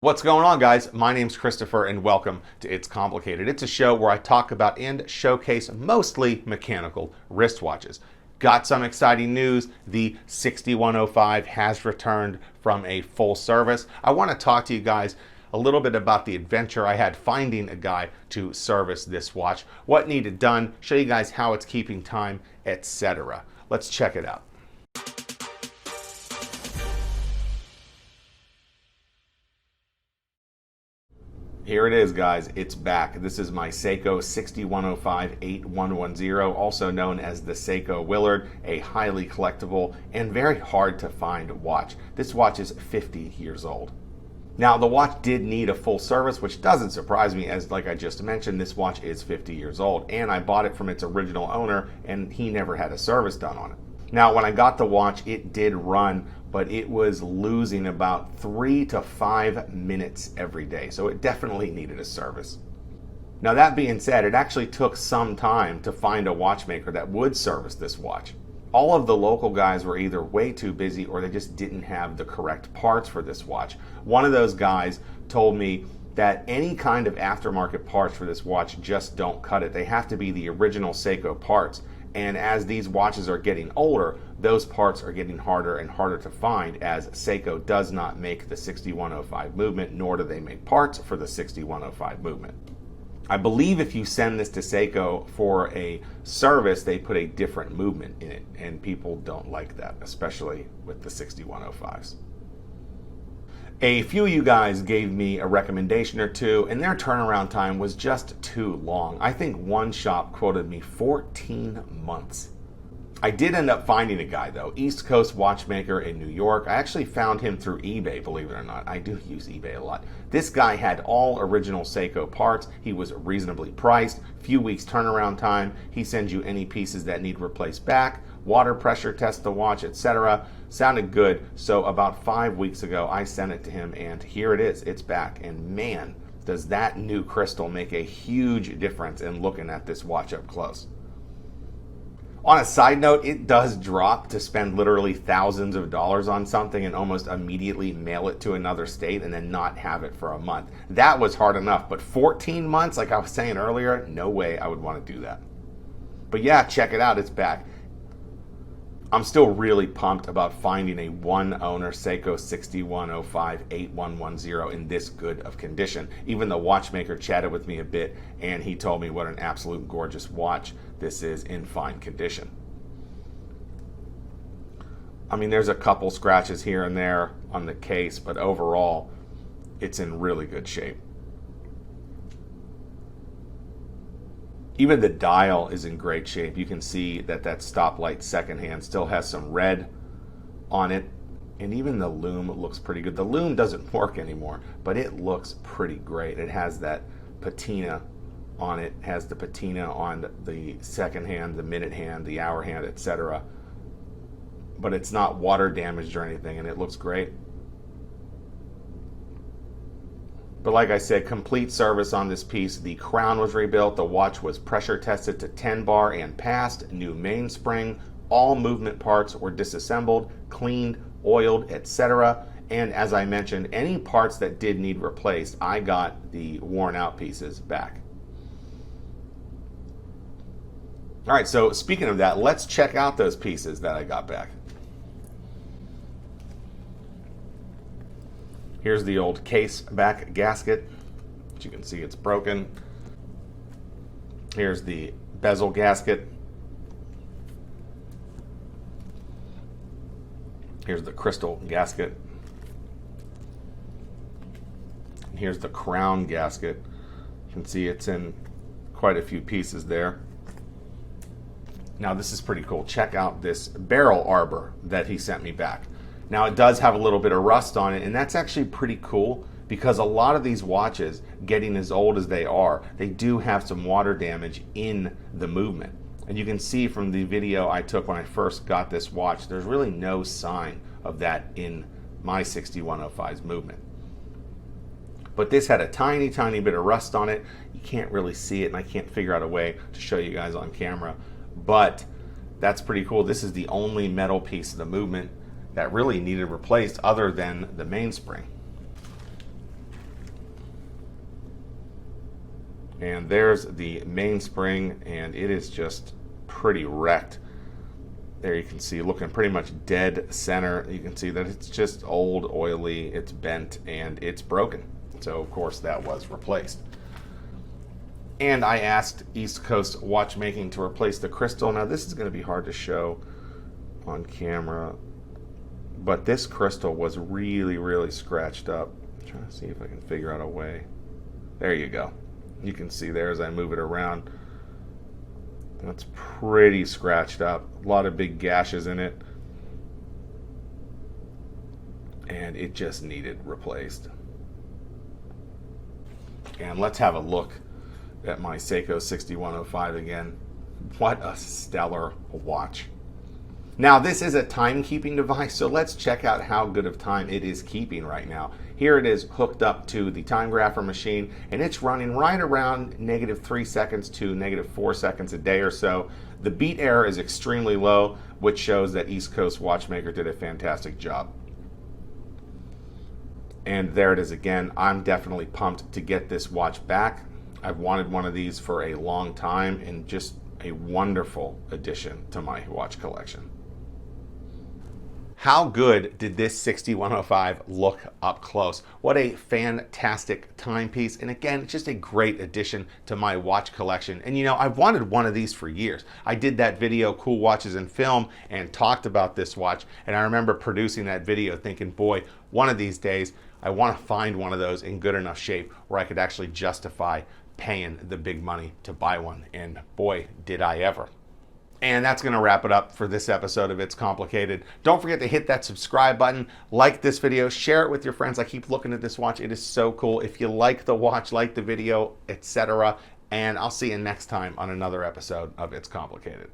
What's going on, guys? My name's Christopher and welcome to It's Complicated. It's a show where I talk about and showcase mostly mechanical wristwatches. Got some exciting news. The 6105 has returned from a full service. I want to talk to you guys a little bit about the adventure I had finding a guy to service this watch, what needed done, show you guys how it's keeping time, etc. Let's check it out. Here it is, guys. It's back. This is my Seiko 6105-8110, also known as the Seiko Willard, a highly collectible and very hard to find watch. This watch is 50 years old. Now, the watch did need a full service, which doesn't surprise me, as like I just mentioned, this watch is 50 years old, and I bought it from its original owner, and he never had a service done on it. Now, when I got the watch, it did run, but it was losing about 3 to 5 minutes every day, so it definitely needed a service. Now, that being said, it actually took some time to find a watchmaker that would service this watch. All of the local guys were either way too busy or they just didn't have the correct parts for this watch. One of those guys told me that any kind of aftermarket parts for this watch just don't cut it. They have to be the original Seiko parts. And as these watches are getting older, those parts are getting harder and harder to find, as Seiko does not make the 6105 movement, nor do they make parts for the 6105 movement. I believe if you send this to Seiko for a service, they put a different movement in it, and people don't like that, especially with the 6105s. A few of you guys gave me a recommendation or two, and their turnaround time was just too long. I think one shop quoted me 14 months. I did end up finding a guy, though, East Coast watchmaker in New York. I actually found him through eBay, believe it or not. I do use eBay a lot. This guy had all original Seiko parts. He was reasonably priced, few weeks turnaround time. He sends you any pieces that need replaced back, water pressure test the watch, etc. Sounded good, so about 5 weeks ago I sent it to him, and here it is. It's back, and man, does that new crystal make a huge difference in looking at this watch up close. On a side note, it does drop to spend literally thousands of dollars on something and almost immediately mail it to another state and then not have it for a month. That was hard enough, but 14 months, like I was saying earlier, no way I would want to do that. But yeah, check it out, it's back. I'm still really pumped about finding a one-owner Seiko 6105-8110 in this good of condition. Even the watchmaker chatted with me a bit, and he told me what an absolute gorgeous watch this is in fine condition. I mean, there's a couple scratches here and there on the case, but overall, it's in really good shape. Even the dial is in great shape. You can see that that stoplight second hand still has some red on it, and even the lume looks pretty good. The lume doesn't work anymore, but it looks pretty great. It has that patina on it, has the patina on the second hand, the minute hand, the hour hand, etc. But it's not water damaged or anything, and it looks great. But like I said, complete service on this piece. The crown was rebuilt, the watch was pressure tested to 10 bar and passed, new mainspring, all movement parts were disassembled, cleaned, oiled, etc. And as I mentioned, any parts that did need replaced, I got the worn out pieces back. All right, so speaking of that, let's check out those pieces that I got back. Here's the old case back gasket. As you can see, it's broken. Here's the bezel gasket. Here's the crystal gasket. Here's the crown gasket. You can see it's in quite a few pieces there. Now this is pretty cool. Check out this barrel arbor that he sent me back. Now it does have a little bit of rust on it, and that's actually pretty cool because a lot of these watches, getting as old as they are, they do have some water damage in the movement. And you can see from the video I took when I first got this watch, there's really no sign of that in my 6105's movement. But this had a tiny, tiny bit of rust on it. You can't really see it, and I can't figure out a way to show you guys on camera. But that's pretty cool. This is the only metal piece of the movement that really needed replaced other than the mainspring. And there's the mainspring, and it is just pretty wrecked. There you can see, looking pretty much dead center. You can see that it's just old, oily, it's bent, and it's broken. So of course that was replaced. And I asked East Coast Watchmaking to replace the crystal. Now this is going to be hard to show on camera, but this crystal was really, really scratched up. I'm trying to see if I can figure out a way. There you go. You can see there as I move it around. That's pretty scratched up. A lot of big gashes in it. And it just needed replaced. And let's have a look at my Seiko 6105 again. What a stellar watch. Now this is a timekeeping device, so let's check out how good of time it is keeping right now. Here it is hooked up to the Timegrapher machine, and it's running right around -3 seconds to -4 seconds a day or so. The beat error is extremely low, which shows that East Coast Watchmaker did a fantastic job. And there it is again. I'm definitely pumped to get this watch back. I've wanted one of these for a long time, and just a wonderful addition to my watch collection. How good did this 6105 look up close? What a fantastic timepiece. And again, it's just a great addition to my watch collection. And you know, I've wanted one of these for years. I did that video, Cool Watches and Film, and talked about this watch. And I remember producing that video thinking, boy, one of these days, I want to find one of those in good enough shape where I could actually justify paying the big money to buy one. And boy, did I ever. And that's going to wrap it up for this episode of It's Complicated. Don't forget to hit that subscribe button, like this video, share it with your friends. I keep looking at this watch. It is so cool. If you like the watch, like the video, etc. And I'll see you next time on another episode of It's Complicated.